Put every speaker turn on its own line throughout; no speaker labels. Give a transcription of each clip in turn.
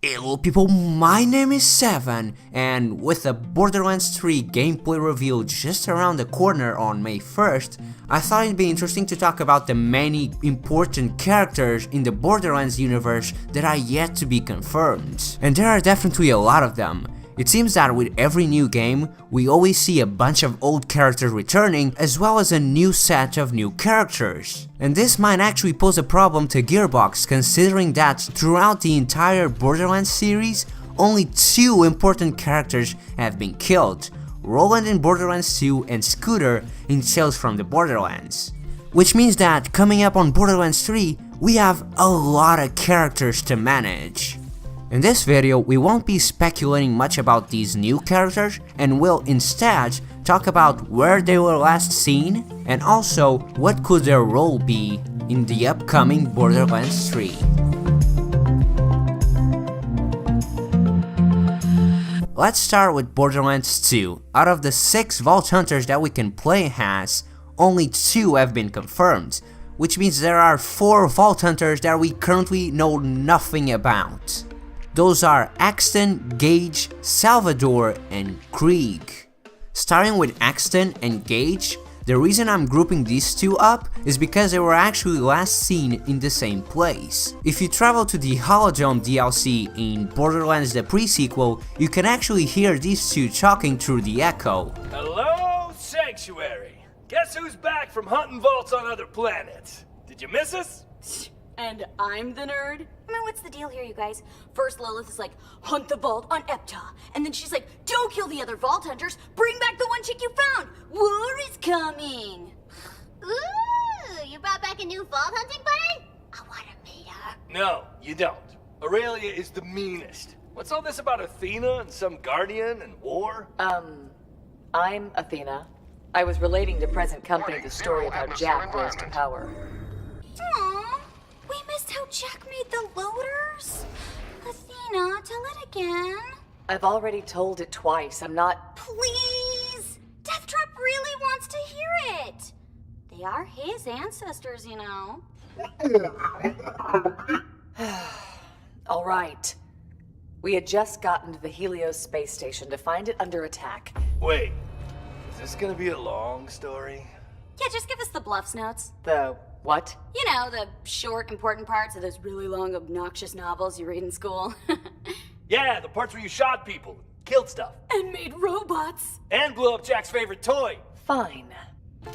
Hello people, my name is Seven, and with the Borderlands 3 gameplay reveal just around the corner on May 1st, I thought it'd be interesting to talk about the many important characters in the Borderlands universe that are yet to be confirmed. And there are definitely a lot of them. It seems that with every new game, we always see a bunch of old characters returning as well as a new set of new characters. And this might actually pose a problem to Gearbox, considering that throughout the entire Borderlands series, only two important characters have been killed: Roland in Borderlands 2 and Scooter in Tales from the Borderlands. Which means that coming up on Borderlands 3, we have a lot of characters to manage. In this video, we won't be speculating much about these new characters and will instead talk about where they were last seen and also what could their role be in the upcoming Borderlands 3. Let's start with Borderlands 2. Out of the 6 Vault Hunters that we can play as, only 2 have been confirmed, which means there are 4 Vault Hunters that we currently know nothing about. Those are Axton, Gage, Salvador, and Krieg. Starting with Axton and Gage, the reason I'm grouping these two up is because they were actually last seen in the same place. If you travel to the Holodome DLC in Borderlands the PreSequel, you can actually hear these two talking through the echo.
Hello, Sanctuary! Guess who's back from hunting vaults on other planets? Did you miss us?
And I'm the nerd? I mean, what's the deal here, you guys? First Lilith is like, hunt the vault on Epta. And then she's like, don't kill the other vault hunters, bring back the one chick you found. War is coming.
Ooh, you brought back a new vault hunting buddy? I want to meet her.
No, you don't. Aurelia is the meanest. What's all this about Athena and some guardian and war?
I'm Athena. I was relating to present company the story of how Jack rose to power.
Aww, we missed how Jack made the loaders. Athena, tell it again.
I've already told it twice. I'm not...
Please! Deathtrap really wants to hear it. They are his ancestors, you know.
All right. We had just gotten to the Helios space station to find it under attack.
Wait, is this gonna be a long story?
Yeah, just give us the bluffs notes.
The what?
You know, the short, important parts of those really long, obnoxious novels you read in school.
Yeah, the parts where you shot people, killed stuff,
And made robots.
and blew up Jack's favorite toy.
Fine.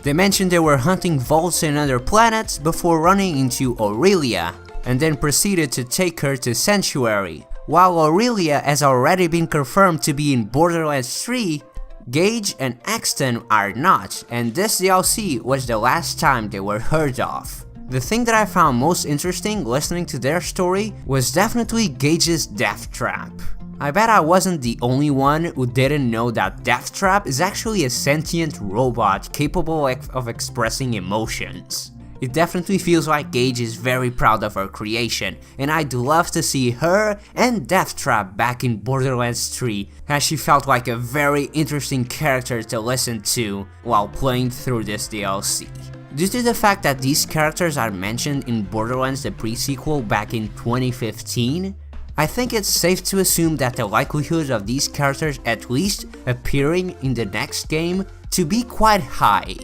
They mentioned they were hunting vaults in other planets before running into Aurelia, and then proceeded to take her to Sanctuary. While Aurelia has already been confirmed to be in Borderlands 3, Gage and Axton are not, and this DLC was the last time they were heard of. The thing that I found most interesting listening to their story was definitely Gage's death trap. I bet I wasn't the only one who didn't know that Deathtrap is actually a sentient robot capable of expressing emotions. It definitely feels like Gage is very proud of her creation, and I'd love to see her and Deathtrap back in Borderlands 3, as she felt like a very interesting character to listen to while playing through this DLC. Due to the fact that these characters are mentioned in Borderlands the PreSequel back in 2015, I think it's safe to assume that the likelihood of these characters at least appearing in the next game to be quite high.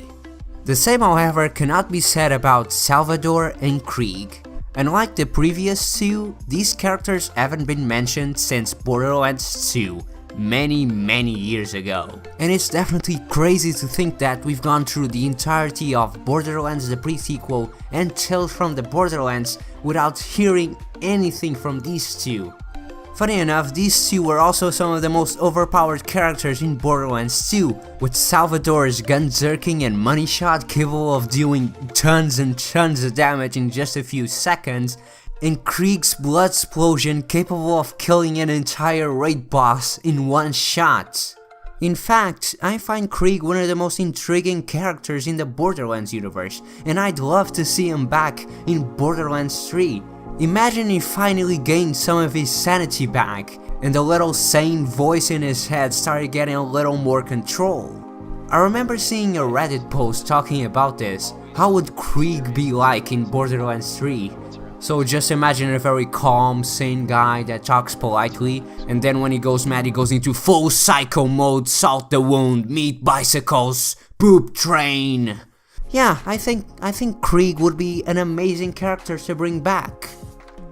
The same, however, cannot be said about Salvador and Krieg. Unlike the previous two, these characters haven't been mentioned since Borderlands 2, many years ago. And it's definitely crazy to think that we've gone through the entirety of Borderlands the PreSequel and Tales from the Borderlands without hearing anything from these two. Funny enough, these two were also some of the most overpowered characters in Borderlands 2, with Salvador's gun-zerking and money shot capable of doing tons and tons of damage in just a few seconds, and Krieg's blood explosion capable of killing an entire raid boss in one shot. In fact, I find Krieg one of the most intriguing characters in the Borderlands universe, and I'd love to see him back in Borderlands 3. Imagine he finally gained some of his sanity back, and the little sane voice in his head started getting a little more control. I remember seeing a Reddit post talking about this. How would Krieg be like in Borderlands 3? So just imagine a very calm, sane guy that talks politely, and then when he goes mad, he goes into full psycho mode, salt the wound, meat bicycles, poop train. Yeah, I think Krieg would be an amazing character to bring back.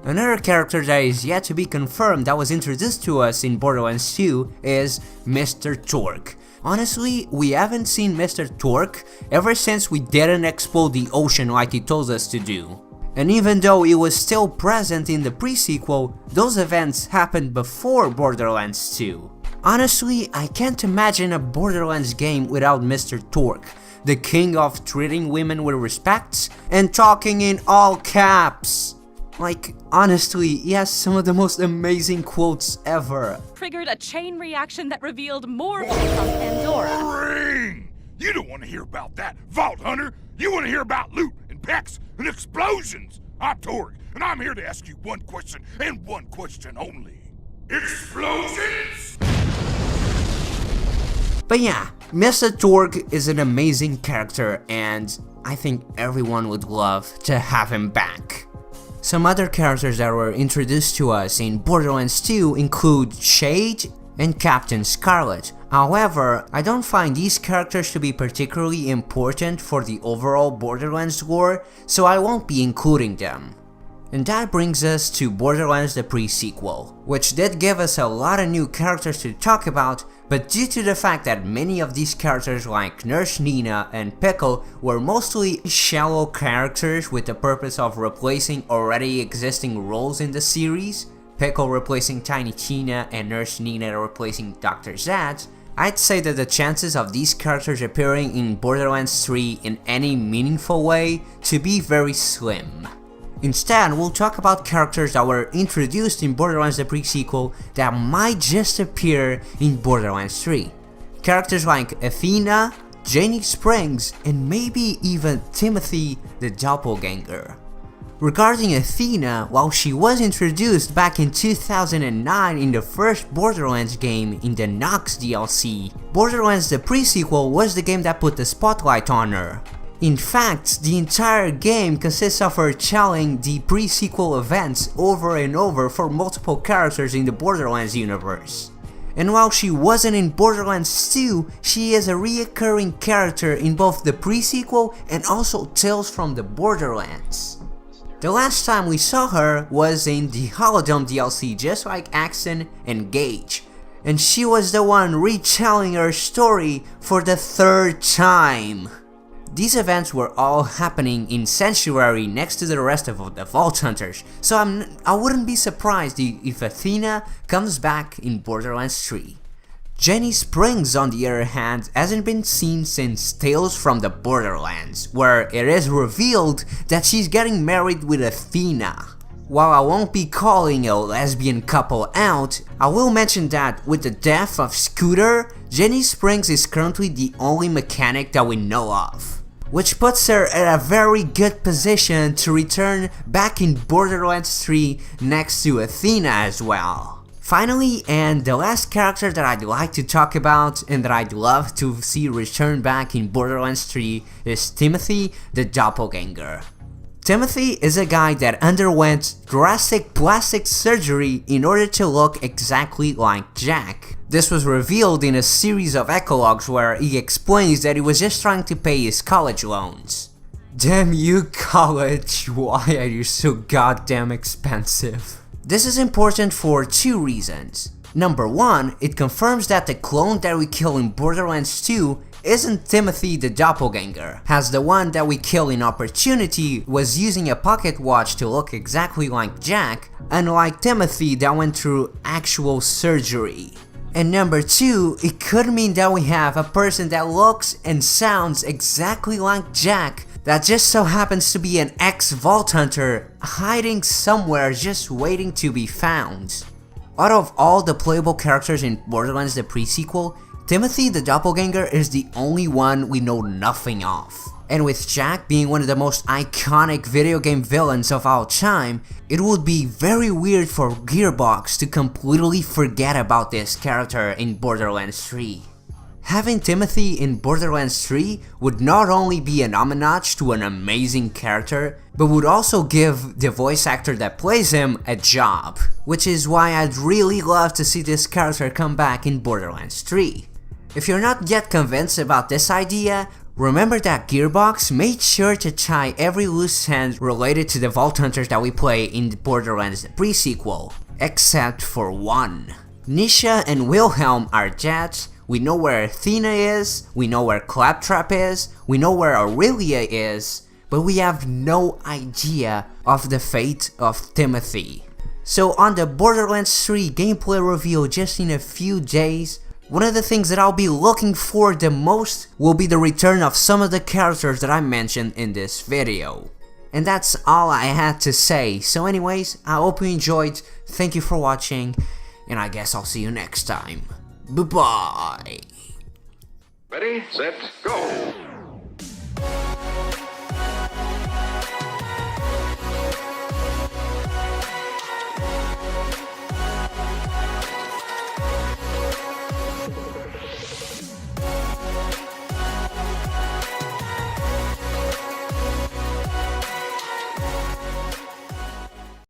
Another character that is yet to be confirmed that was introduced to us in Borderlands 2 is Mr. Torque. Honestly, we haven't seen Mr. Torque ever since we didn't explode the ocean like he told us to do. And even though he was still present in the pre-sequel, those events happened before Borderlands 2. Honestly, I can't imagine a Borderlands game without Mr. Torque, the king of treating women with respect and talking in all caps. Like, honestly, he has some of the most amazing quotes ever.
Triggered a chain reaction that revealed more from Pandora.
Ring! You don't want to hear about that, Vault Hunter! You want to hear about loot and packs and explosions! I'm Torg, and I'm here to ask you one question, and one question only. Explosions?
But yeah, Mr. Torgue is an amazing character, and I think everyone would love to have him back. Some other characters that were introduced to us in Borderlands 2 include Shade and Captain Scarlet. However, I don't find these characters to be particularly important for the overall Borderlands lore, so I won't be including them. And that brings us to Borderlands the pre-sequel, which did give us a lot of new characters to talk about, but due to the fact that many of these characters like Nurse Nina and Pickle were mostly shallow characters with the purpose of replacing already existing roles in the series, Pickle replacing Tiny Tina and Nurse Nina replacing Dr. Zad, I'd say that the chances of these characters appearing in Borderlands 3 in any meaningful way to be very slim. Instead, we'll talk about characters that were introduced in Borderlands the pre-sequel that might just appear in Borderlands 3. Characters like Athena, Janie Springs, and maybe even Timothy the Doppelganger. Regarding Athena, while she was introduced back in 2009 in the first Borderlands game in the Nox DLC, Borderlands the pre-sequel was the game that put the spotlight on her. In fact, the entire game consists of her telling the pre-sequel events over and over for multiple characters in the Borderlands universe. And while she wasn't in Borderlands 2, she is a reoccurring character in both the pre-sequel and also Tales from the Borderlands. The last time we saw her was in the Holodome DLC, just like Axon and Gage, and she was the one retelling her story for the third time. These events were all happening in Sanctuary next to the rest of the Vault Hunters, so I wouldn't be surprised if Athena comes back in Borderlands 3. Jenny Springs, on the other hand, hasn't been seen since Tales from the Borderlands, where it is revealed that she's getting married with Athena. While I won't be calling a lesbian couple out, I will mention that with the death of Scooter, Jenny Springs is currently the only mechanic that we know of, which puts her at a very good position to return back in Borderlands 3 next to Athena as well. Finally, and the last character that I'd like to talk about and that I'd love to see return back in Borderlands 3 is Timothy the Doppelganger. Timothy is a guy that underwent drastic plastic surgery in order to look exactly like Jack. This was revealed in a series of ecologues where he explains that he was just trying to pay his college loans. Damn you, college, why are you so goddamn expensive? This is important for two reasons. Number one, it confirms that the clone that we kill in Borderlands 2 isn't Timothy the Doppelganger, as the one that we kill in Opportunity was using a pocket watch to look exactly like Jack, unlike Timothy that went through actual surgery. And number two, it could mean that we have a person that looks and sounds exactly like Jack that just so happens to be an ex-Vault Hunter hiding somewhere just waiting to be found. Out of all the playable characters in Borderlands the pre-sequel, Timothy the Doppelganger is the only one we know nothing of. And with Jack being one of the most iconic video game villains of all time, it would be very weird for Gearbox to completely forget about this character in Borderlands 3. Having Timothy in Borderlands 3 would not only be an homage to an amazing character, but would also give the voice actor that plays him a job, which is why I'd really love to see this character come back in Borderlands 3. If you're not yet convinced about this idea, remember that Gearbox made sure to tie every loose end related to the Vault Hunters that we play in Borderlands PreSequel, except for one. Nisha and Wilhelm are dead. We know where Athena is, we know where Claptrap is, we know where Aurelia is, but we have no idea of the fate of Timothy. So on the Borderlands 3 gameplay reveal just in a few days, one of the things that I'll be looking for the most will be the return of some of the characters that I mentioned in this video. And that's all I had to say, so anyways, I hope you enjoyed, thank you for watching, and I guess I'll see you next time. Bye-bye.
Ready, set, go!